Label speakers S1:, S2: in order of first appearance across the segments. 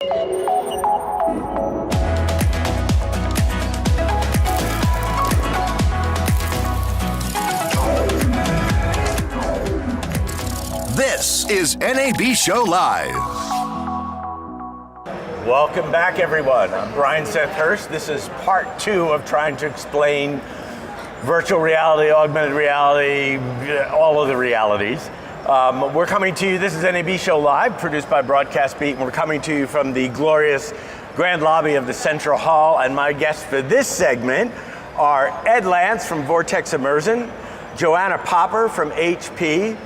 S1: This is NAB Show Live.
S2: Welcome back, everyone. I'm Brian Seth Hurst. This is part 2 of trying to explain virtual reality, augmented reality, all of the realities. We're coming to you, this is NAB Show Live, produced by Broadcast Beat, and we're coming to you from the glorious grand lobby of the Central Hall, and my guests for this segment are Ed Lance from Vortex Immersion, Joanna Popper from HP,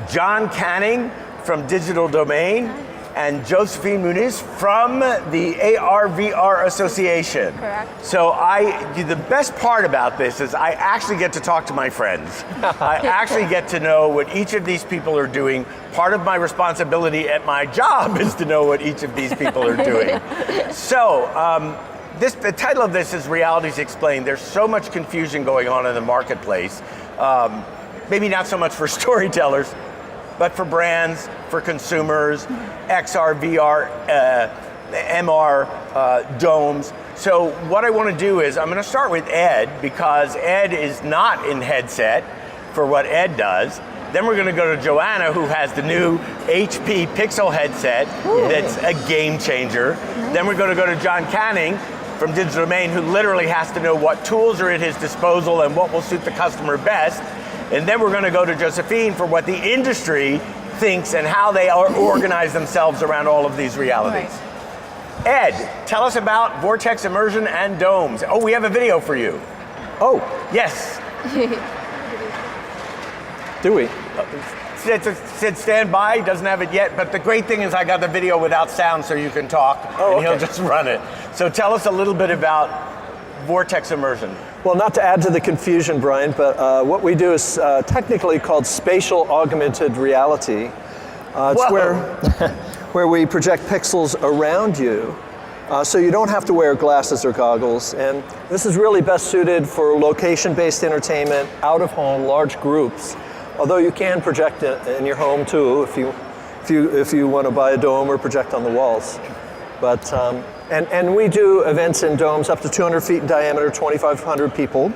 S2: John Canning from Digital Domain, and Josephine Muniz from the AR/VR Association.
S3: Correct.
S2: So the best part about this is I actually get to talk to my friends. I actually get to know what each of these people are doing. Part of my responsibility at my job is to know what each of these people are doing. So, the title of this is Realities Explained. There's so much confusion going on in the marketplace. Maybe not so much for storytellers, but for brands, for consumers, XR, VR, MR, domes. So what I want to do is I'm going to start with Ed, because Ed is not in headset for what Ed does. Then we're going to go to Joanna, who has the new HP Pixel headset. That's a game changer. Then we're going to go to John Canning from Digital Domain, who literally has to know what tools are at his disposal and what will suit the customer best. And then we're going to go to Josephine for what the industry thinks and how they organize themselves around all of these realities. Right. Ed, tell us about Vortex Immersion and Domes. Oh, we have a video for you.
S4: Oh.
S2: Yes.
S4: Do we?
S2: Said stand by, doesn't have it yet, but the great thing is I got the video without sound so you can talk, and he'll just run it. So tell us a little bit about Vortex Immersion.
S4: Well, not to add to the confusion, Brian, but what we do is technically called spatial augmented reality. It's where we project pixels around you, so you don't have to wear glasses or goggles. And this is really best suited for location-based entertainment, out of home, large groups. Although you can project it in your home too, if you want to buy a dome or project on the walls. But and we do events in domes up to 200 feet in diameter, 2,500 people.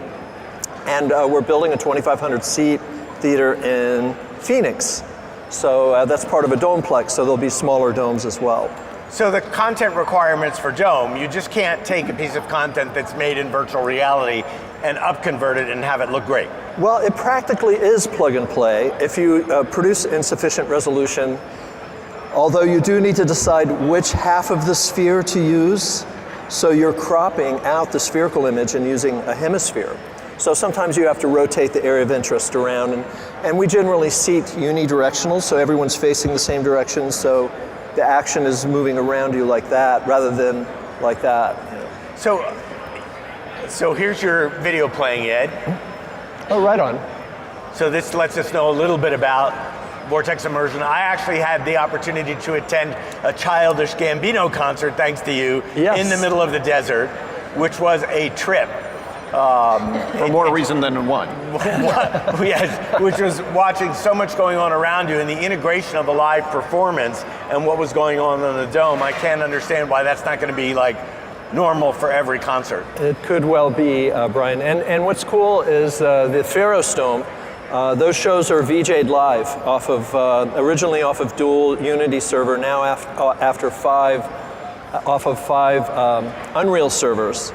S4: And we're building a 2,500 seat theater in Phoenix. So that's part of a domeplex, so there'll be smaller domes as well.
S2: So the content requirements for Dome, you just can't take a piece of content that's made in virtual reality and up-convert it and have it look great.
S4: Well, it practically is plug and play. If you produce insufficient resolution, although you do need to decide which half of the sphere to use, so you're cropping out the spherical image and using a hemisphere. So sometimes you have to rotate the area of interest around, and we generally seat unidirectional, so everyone's facing the same direction, so the action is moving around you like that, rather than like that.
S2: So here's your video playing, Ed.
S4: Oh, right on.
S2: So this lets us know a little bit about Vortex Immersion. I actually had the opportunity to attend a Childish Gambino concert, thanks to you, in the middle of the desert, which was a trip.
S5: For more reason than one.
S2: Yes, which was watching so much going on around you and the integration of a live performance and what was going on in the dome. I can't understand why that's not going to be like normal for every concert.
S4: It could well be, Brian. And what's cool is the Pharos Dome. Those shows are VJ'd live off of originally off of dual Unity server. Now after off of five Unreal servers.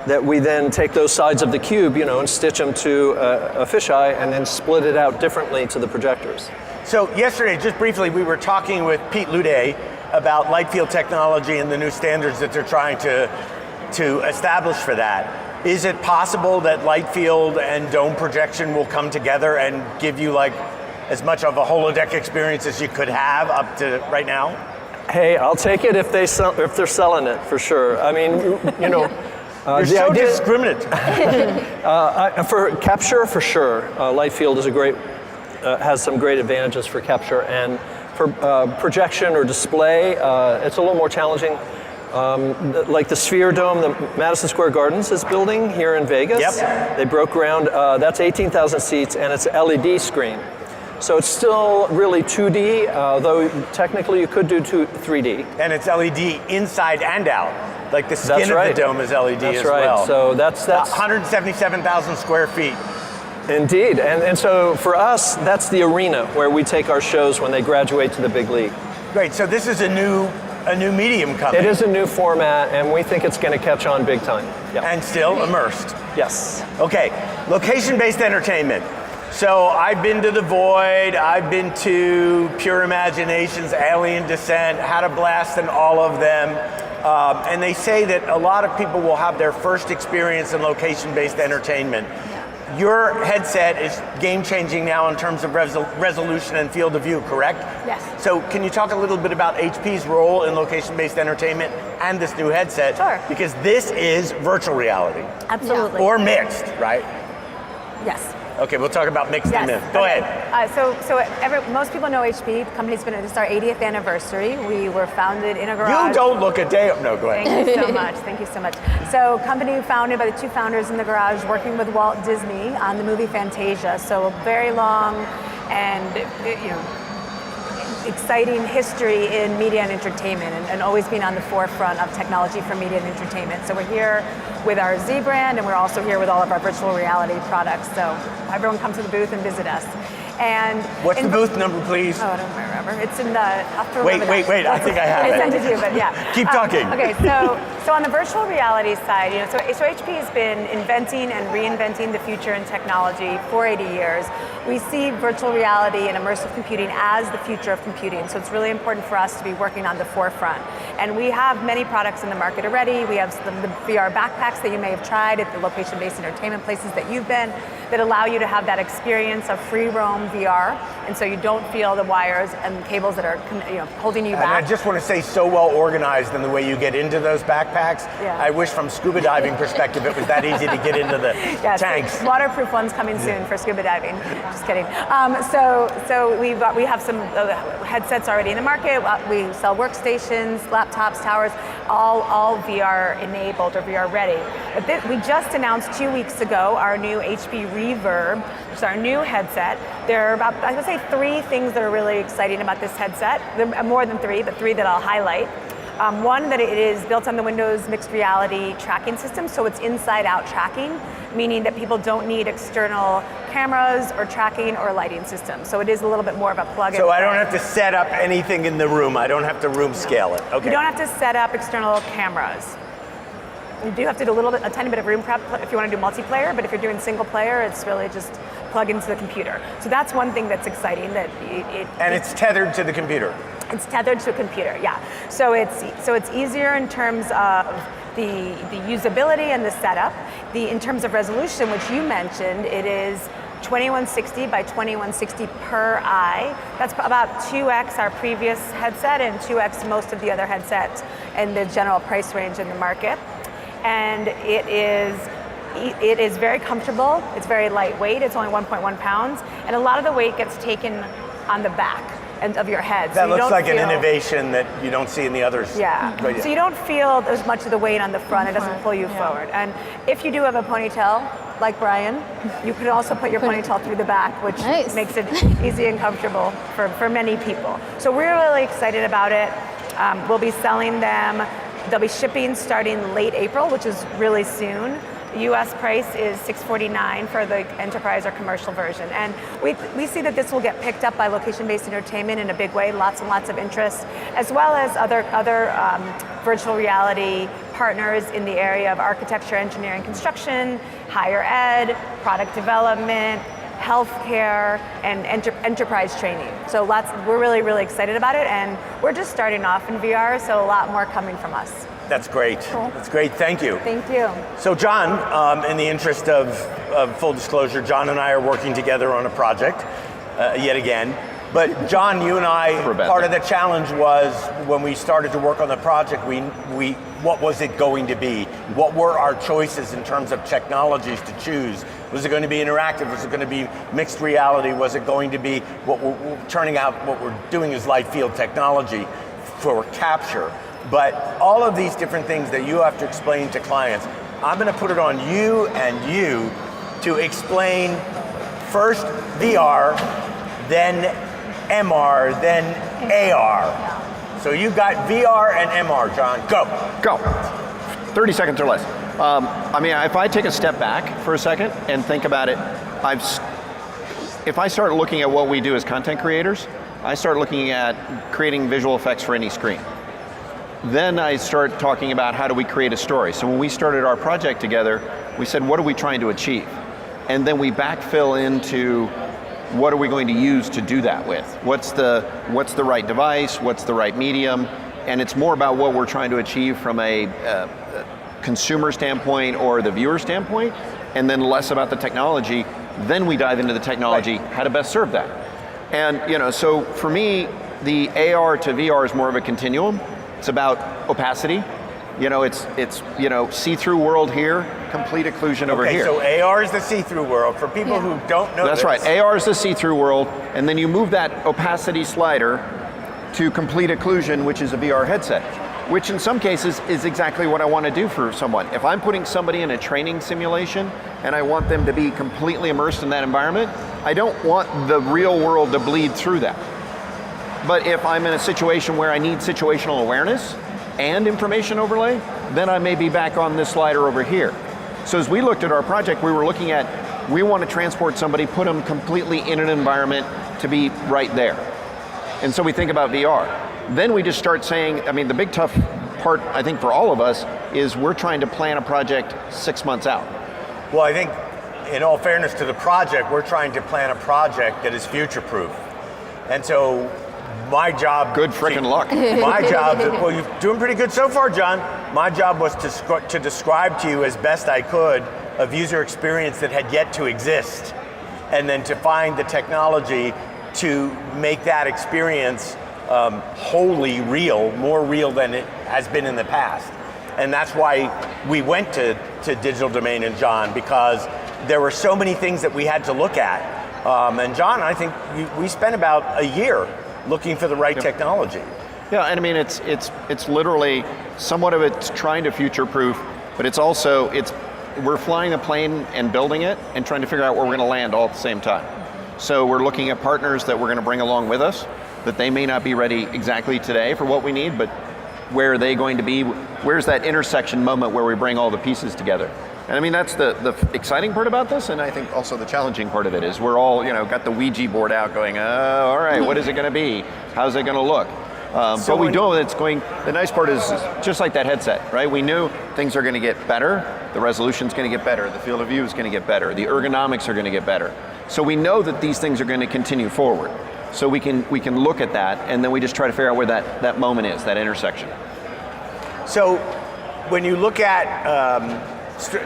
S4: That we then take those sides of the cube, and stitch them to a fisheye and then split it out differently to the projectors.
S2: So yesterday, just briefly, we were talking with Pete Luday about light field technology and the new standards that they're trying to establish for that. Is it possible that light field and dome projection will come together and give you like as much of a holodeck experience as you could have up to right now?
S4: Hey, I'll take it if they're selling it, for sure. I mean,
S2: You're so discriminatory.
S4: For capture, for sure. Light field is has some great advantages for capture, and for projection or display, it's a little more challenging. Like the Sphere Dome that Madison Square Gardens is building here in Vegas.
S2: Yep.
S4: They broke ground. That's 18,000 seats, and it's an LED screen. So it's still really 2D, though technically you could do 3D.
S2: And it's LED inside and out. Like the skin of the dome is LED as well.
S4: That's right. So that's
S2: 177,000 square feet.
S4: Indeed, and so for us, that's the arena where we take our shows when they graduate to the big league.
S2: Great, so this is a new medium coming.
S4: It is a new format, and we think it's going to catch on big time. Yeah.
S2: And still immersed.
S4: Yes.
S2: Okay, location-based entertainment. So I've been to The Void, I've been to Pure Imaginations, Alien Descent, had a blast in all of them. And they say that a lot of people will have their first experience in location-based entertainment. Your headset is game-changing now in terms of resolution and field of view, correct?
S3: Yes.
S2: So can you talk a little bit about HP's role in location-based entertainment and this new headset?
S3: Sure.
S2: Because this is virtual reality.
S3: Absolutely.
S2: Or mixed, right?
S3: Yes.
S2: Okay, we'll talk about mixed in a minute. Go ahead.
S3: Most people know HP. The company's been, this is our 80th anniversary. We were founded in a garage.
S2: You don't look a day, no, go ahead.
S3: Thank you so much, thank you so much. So company founded by the two founders in the garage working with Walt Disney on the movie Fantasia. So a very long and, exciting history in media and entertainment and always being on the forefront of technology for media and entertainment. So we're here with our Z brand and we're also here with all of our virtual reality products. So everyone come to the booth and visit us. And
S2: what's the booth number, please?
S3: Oh, I don't remember. It's in the.
S2: Wait. I think I have it.
S3: I sent it to you, but yeah.
S2: Keep talking.
S3: Okay, so on the virtual reality side, so HP has been inventing and reinventing the future in technology for 80 years. We see virtual reality and immersive computing as the future of computing. So it's really important for us to be working on the forefront. And we have many products in the market already. We have the VR backpacks that you may have tried at the location-based entertainment places that you've been that allow you to have that experience of free roam VR, and so you don't feel the wires and cables that are holding you back.
S2: And I just want to say, so well organized in the way you get into those backpacks.
S3: Yeah.
S2: I wish from scuba diving perspective it was that easy to get into the tanks.
S3: Waterproof ones coming soon for scuba diving. Just kidding. So we have some headsets already in the market. We sell workstations, laptops, towers, all VR enabled or VR ready. But we just announced 2 weeks ago our new HP Reverb, which is our new headset. There are about, I would say, 3 things that are really exciting about this headset. There are more than 3, but 3 that I'll highlight. One, that it is built on the Windows Mixed Reality tracking system, so it's inside-out tracking, meaning that people don't need external cameras or tracking or lighting systems. So it is a little bit more of a plug-in.
S2: So I don't have to set up anything in the room. I don't have to room scale it. Okay.
S3: You don't have to set up external cameras. You do have to do a tiny bit of room prep if you want to do multiplayer, but if you're doing single player, it's really just plug into the computer. So that's one thing that's exciting. And
S2: it's tethered to the computer.
S3: It's tethered to a computer, yeah. So it's easier in terms of the usability and the setup. In terms of resolution, which you mentioned, it is 2160 by 2160 per eye. That's about 2x our previous headset and 2x most of the other headsets in the general price range in the market. And it is very comfortable. It's very lightweight. It's only 1.1 pounds, and a lot of the weight gets taken on the back of your head.
S2: That looks like an innovation that you don't see in the others.
S3: Yeah. So you don't feel as much of the weight on the front. It doesn't pull you forward. And if you do have a ponytail, like Brian, you could also put your ponytail through the back, which makes it easy and comfortable for many people. So we're really excited about it. We'll be selling them. They'll be shipping starting late April, which is really soon. US price is $649 for the enterprise or commercial version. And we see that this will get picked up by location-based entertainment in a big way, lots and lots of interest, as well as other virtual reality partners in the area of architecture, engineering, construction, higher ed, product development, healthcare, and enterprise training. So we're really, really excited about it, and we're just starting off in VR, so a lot more coming from us.
S2: That's great.
S3: Cool.
S2: That's great. Thank you.
S3: Thank you.
S2: So John, in the interest of full disclosure, John and I are working together on a project yet again. But John, you and I, part of the challenge was when we started to work on the project, what was it going to be? What were our choices in terms of technologies to choose? Was it going to be interactive? Was it going to be mixed reality? Was it going to be turning out what we're doing is live field technology for capture? But all of these different things that you have to explain to clients, I'm going to put it on you and you to explain first VR, then MR, then AR. So you got VR and MR, John. Go.
S5: 30 seconds or less. I mean, if I take a step back for a second and think about it, if I start looking at what we do as content creators, I start looking at creating visual effects for any screen. Then I start talking about how do we create a story. So when we started our project together, we said, what are we trying to achieve? And then we backfill into what are we going to use to do that with? What's the right device? What's the right medium? And it's more about what we're trying to achieve from a consumer standpoint or the viewer standpoint, and then less about the technology. Then we dive into the technology, how to best serve that. And so for me, the AR to VR is more of a continuum. It's about opacity. It's see-through world here, complete occlusion over here.
S2: Okay, so AR is the see-through world. For people who don't know
S5: That's right, AR is the see-through world, and then you move that opacity slider to complete occlusion, which is a VR headset, which in some cases is exactly what I want to do for someone. If I'm putting somebody in a training simulation and I want them to be completely immersed in that environment, I don't want the real world to bleed through that. But if I'm in a situation where I need situational awareness and information overlay, then I may be back on this slider over here. So as we looked at our project, we were looking at, we want to transport somebody, put them completely in an environment to be right there. And so we think about VR. Then we just start saying, I mean, the big tough part, I think for all of us, is we're trying to plan a project 6 months out.
S2: Well, I think in all fairness to the project, we're trying to plan a project that is future-proof. And so my job...
S5: Good frickin' luck.
S2: My job, well, you're doing pretty good so far, John. My job was to describe to you as best I could a user experience that had yet to exist, and then to find the technology to make that experience wholly real, more real than it has been in the past. And that's why we went to Digital Domain and John, because there were so many things that we had to look at. And John, I think we spent about a year looking for the right technology.
S5: Yeah, and I mean, it's literally, somewhat of it's trying to future-proof, but it's also, we're flying a plane and building it and trying to figure out where we're going to land all at the same time. So we're looking at partners that we're going to bring along with us, that they may not be ready exactly today for what we need, but where are they going to be? Where's that intersection moment where we bring all the pieces together? And I mean, that's the exciting part about this, and I think also the challenging part of it is we're all, got the Ouija board out going, all right, what is it going to be? How's it going to look? But we know it's going, the nice part is just like that headset, right? We knew things are going to get better, the resolution's going to get better, the field of view is going to get better, the ergonomics are going to get better. So we know that these things are going to continue forward. So we can look at that, and then we just try to figure out where that moment is, that intersection.
S2: So when you look at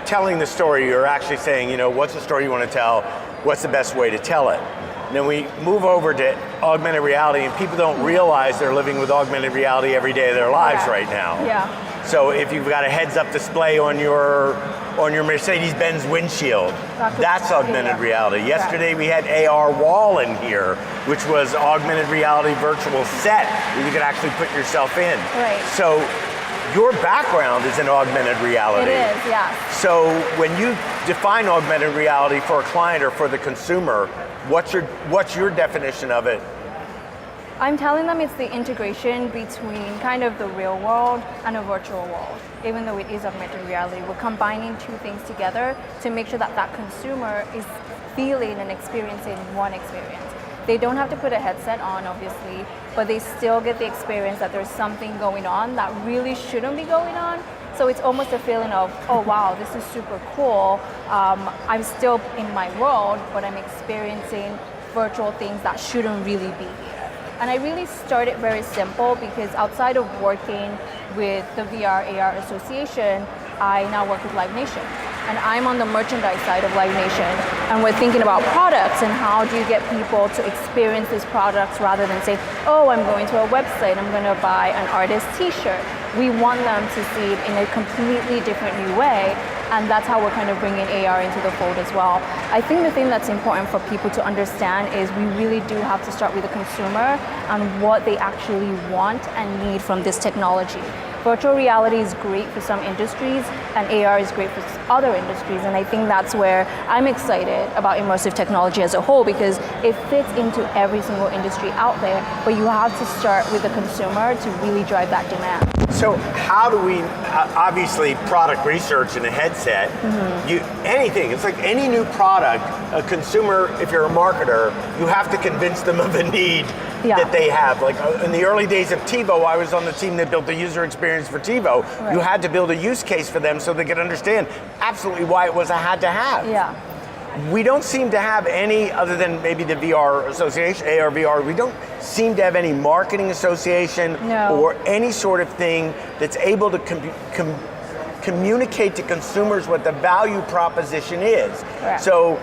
S2: telling the story, you're actually saying, what's the story you want to tell? What's the best way to tell it? And then we move over to augmented reality, and people don't realize they're living with augmented reality every day of their lives right now.
S3: Yeah.
S2: So if you've got a heads-up display on your Mercedes-Benz windshield, that's augmented reality. Yesterday we had AR Wall in here, which was augmented reality virtual set where you could actually put yourself in.
S3: Right.
S2: So your background is in augmented reality.
S3: It is, yeah.
S2: So when you define augmented reality for a client or for the consumer, what's your definition of it?
S6: I'm telling them it's the integration between kind of the real world and a virtual world. Even though it is augmented reality, we're combining two things together to make sure that that consumer is feeling and experiencing one experience. They don't have to put a headset on, obviously, but they still get the experience that there's something going on that really shouldn't be going on. So it's almost a feeling of, oh wow, this is super cool. I'm still in my world, but I'm experiencing virtual things that shouldn't really be here. And I really started very simple because outside of working with the VR AR Association, I now work with Live Nation. And I'm on the merchandise side of Live Nation. And we're thinking about products and how do you get people to experience these products rather than say, oh, I'm going to a website, I'm going to buy an artist t-shirt. We want them to see it in a completely different new way. And that's how we're kind of bringing AR into the fold as well. I think the thing that's important for people to understand is we really do have to start with the consumer and what they actually want and need from this technology. virtual reality is great for some industries and AR is great for other industries. And I think that's where I'm excited about immersive technology as a whole, because it fits into every single industry out there, but you have to start with the consumer to really drive that demand.
S2: So how do we, obviously product research in a headset, anything, it's like any new product, a consumer, if you're a marketer, you have to convince them of a need that they have. Like in the early days of TiVo, I was on the team that built the user experience for TiVo. Right. You had to build a use case for them so they could understand absolutely why it was a had to have.
S6: Yeah.
S2: We don't seem to have any, other than maybe the VR association, AR, VR, we don't seem to have any marketing association or any sort of thing that's able to communicate to consumers what the value proposition is. Correct. So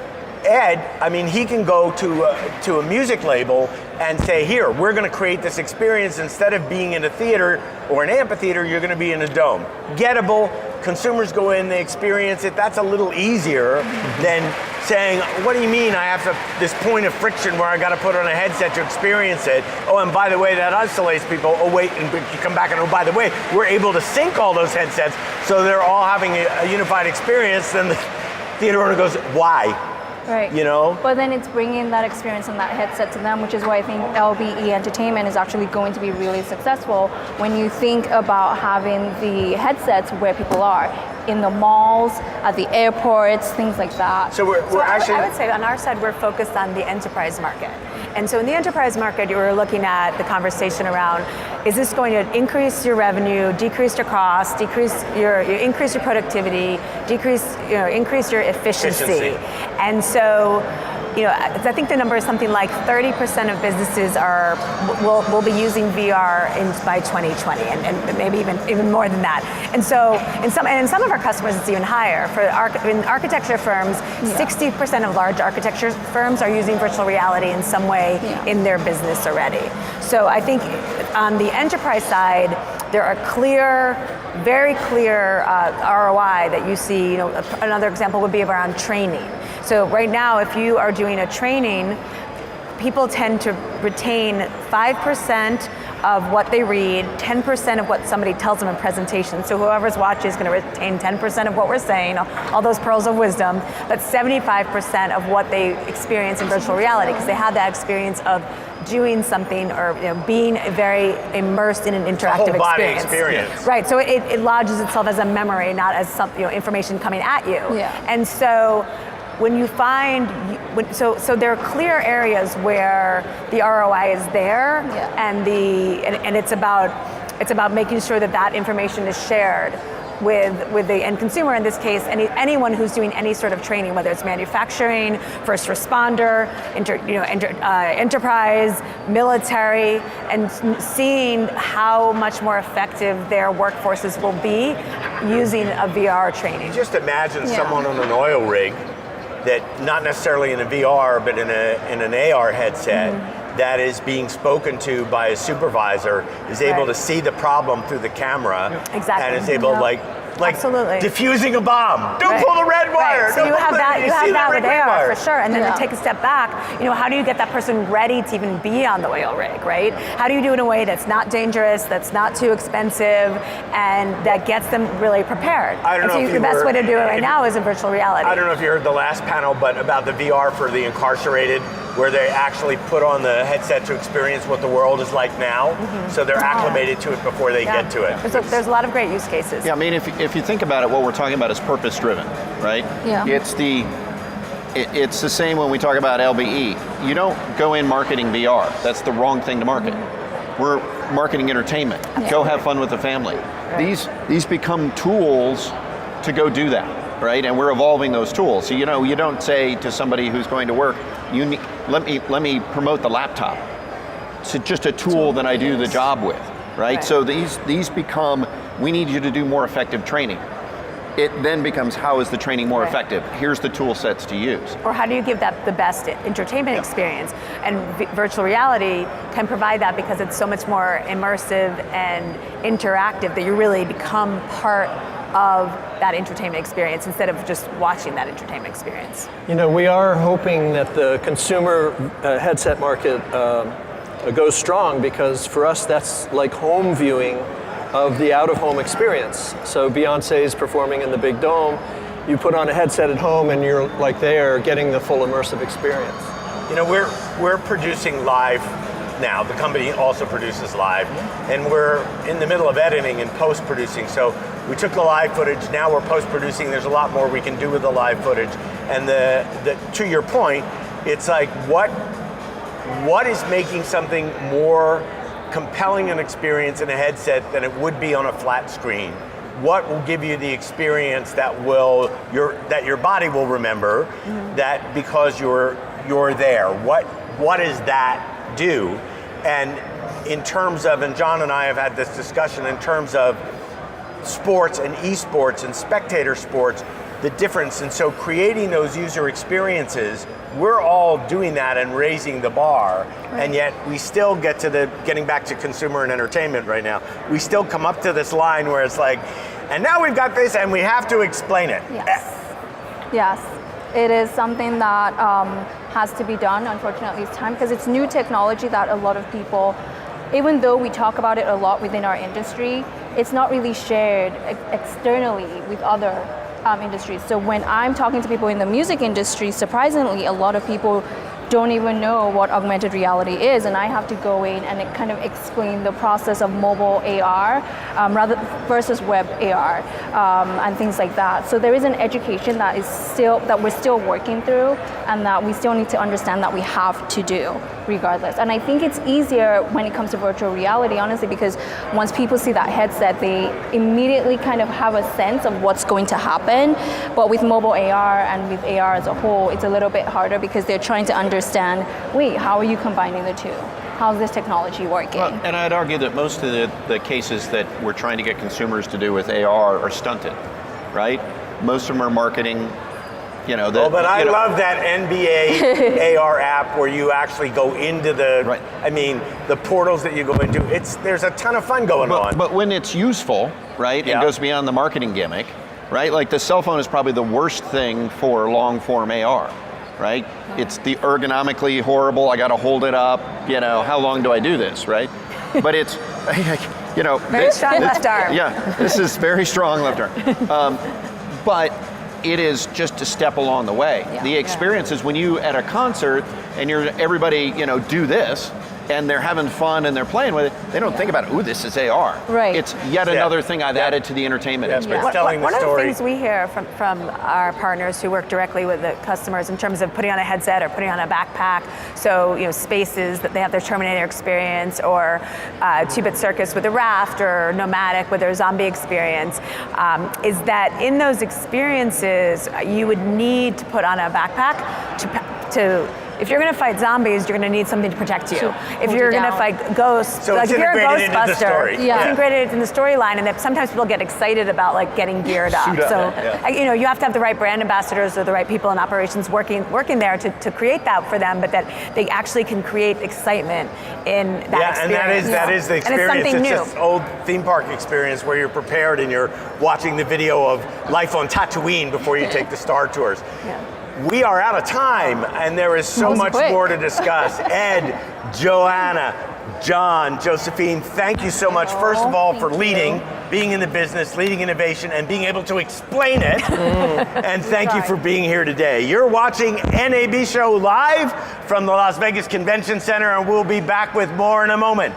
S2: Ed, I mean, he can go to a music label and say, here, we're going to create this experience. Instead of being in a theater or an amphitheater, you're going to be in a dome. Gettable, consumers go in, they experience it. That's a little easier than saying, what do you mean I have to, this point of friction where I got to put on a headset to experience it. Oh, and by the way, that isolates people. Oh, wait, and you come back and, oh, by the way, we're able to sync all those headsets so they're all having a unified experience. Then the theater owner goes, why?
S6: Right.
S2: You know?
S6: But then it's bringing that experience and that headset to them, which is why I think LBE Entertainment is actually going to be really successful when you think about having the headsets where people are, in the malls, at the airports, things like that.
S2: So we're actually...
S3: I would say on our side, we're focused on the enterprise market. And so in the enterprise market, you were looking at the conversation around, is this going to increase your revenue, decrease your cost, increase your productivity, increase your efficiency. And so, I think the number is something like 30% of businesses will be using VR by 2020, and maybe even more than that. And so, in some of our customers, it's even higher. In architecture firms, 60% of large architecture firms are using virtual reality in some way in their business already. So I think on the enterprise side, there are very clear ROI that you see. Another example would be around training. So right now, if you are doing a training, people tend to retain 5% of what they read, 10% of what somebody tells them in presentation. So whoever's watching is going to retain 10% of what we're saying, all those pearls of wisdom, but 75% of what they experience in virtual reality, because they have that experience of doing something or being very immersed in an interactive
S2: whole body
S3: experience. Right, so it lodges itself as a memory, not as some information coming at you. Yeah. And so when you find, so there are clear areas where the ROI is there, and it's about making sure that information is shared with the end consumer. In this case, anyone who's doing any sort of training, whether it's manufacturing, first responder, enterprise, military, and seeing how much more effective their workforces will be using a VR training.
S2: Just imagine someone on an oil rig that, not necessarily in a VR, but in an AR headset, that is being spoken to by a supervisor, is able to see the problem through the camera, and is able
S3: absolutely
S2: diffusing a bomb. Don't pull the red wire.
S3: Right. So you have that with AR for sure. And then to take a step back, how do you get that person ready to even be on the oil rig, right? How do you do it in a way that's not dangerous, that's not too expensive, and that gets them really prepared?
S2: I don't know if
S3: the best way to do it right now is in virtual reality.
S2: I don't know if you heard the last panel, but about the VR for the incarcerated, where they actually put on the headset to experience what the world is like now, so they're acclimated to it before they get to it.
S3: There's a lot of great use cases.
S5: Yeah, I mean, if you think about it, what we're talking about is purpose-driven, right?
S6: Yeah.
S5: It's the same when we talk about LBE. You don't go in marketing VR. That's the wrong thing to market. We're marketing entertainment. Go have fun with the family. Right. These become tools to go do that, right? And we're evolving those tools. So you don't say to somebody who's going to work, let me promote the laptop. It's just a tool that I do the job with, right? So these become, we need you to do more effective training. It then becomes, how is the training more effective? Here's the tool sets to use.
S3: Or how do you give that the best entertainment experience? And virtual reality can provide that because it's so much more immersive and interactive that you really become part of that entertainment experience instead of just watching that entertainment experience.
S4: We are hoping that the consumer headset market goes strong, because for us that's like home viewing of the out-of-home experience. So Beyonce is performing in the big dome, you put on a headset at home and you're like there getting the full immersive experience.
S2: You know, we're producing live now. The company also produces live, and we're in the middle of editing and post-producing. So we took the live footage, now we're post-producing. There's a lot more we can do with the live footage. And to your point, it's like what is making something more compelling an experience in a headset than it would be on a flat screen? What will give you the experience that your body will remember, that because you're there? What does that do? And in terms of, and John and I have had this discussion in terms of sports and esports and spectator sports, the difference. And so creating those user experiences, we're all doing that and raising the bar, and yet we still get to getting back to consumer and entertainment right now, we still come up to this line where it's like, and now we've got this and we have to explain it.
S6: Yes, it is something that has to be done, unfortunately, it's time, because it's new technology that a lot of people, even though we talk about it a lot within our industry, it's not really shared externally with other industries. So when I'm talking to people in the music industry, surprisingly, a lot of people don't even know what augmented reality is, and I have to go in and kind of explain the process of mobile AR versus web AR and things like that. So there is an education that we're still working through, and that we still need to understand that we have to do regardless. And I think it's easier when it comes to virtual reality, honestly, because once people see that headset, they immediately kind of have a sense of what's going to happen. But with mobile AR and with AR as a whole, it's a little bit harder because they're trying to understand, wait, how are you combining the two? How's this technology working?
S5: Well, and I'd argue that most of the cases that we're trying to get consumers to do with AR are stunted, right? Most of them are marketing, I
S2: love that NBA AR app where you actually go into the portals that you go into. There's a ton of fun going on.
S5: But when it's useful, right, it goes beyond the marketing gimmick, right? Like the cell phone is probably the worst thing for long form AR, right? It's the ergonomically horrible, I gotta hold it up, how long do I do this, right? But it's,
S3: very strong left arm.
S5: Yeah, this is very strong left arm. But it is just a step along the way. The experience is when you at a concert and everybody, do this, and they're having fun and they're playing with it, they don't think about, ooh, this is AR.
S6: Right.
S5: It's yet another thing I've added to the entertainment experience.
S2: It's telling the
S3: One of the
S2: story.
S3: things we hear from our partners who work directly with the customers in terms of putting on a headset or putting on a backpack, so Spaces that they have their Terminator experience, or 2-Bit Circus with a raft, or Nomadic with their zombie experience, is that in those experiences you would need to put on a backpack to if you're going to fight zombies, you're going to need something to protect you. If you're going to fight ghosts,
S2: so
S3: like if you're a
S2: integrated into the story.
S3: Ghostbuster, it's integrated in the storyline, and that sometimes people get excited about getting geared up. So you have to have the right brand ambassadors or the right people in operations working there to create that for them, but that they actually can create excitement in that experience.
S2: And that is the experience.
S3: And it's something new.
S2: This old theme park experience where you're prepared and you're watching the video of life on Tatooine before you take the Star Tours. We are out of time, and there is so much more to discuss. Ed, Joanna, John, Josephine, thank you so much, first of all, for leading, being in the business, leading innovation, and being able to explain it. And thank you for being here today. You're watching NAB Show live from the Las Vegas Convention Center, and we'll be back with more in a moment.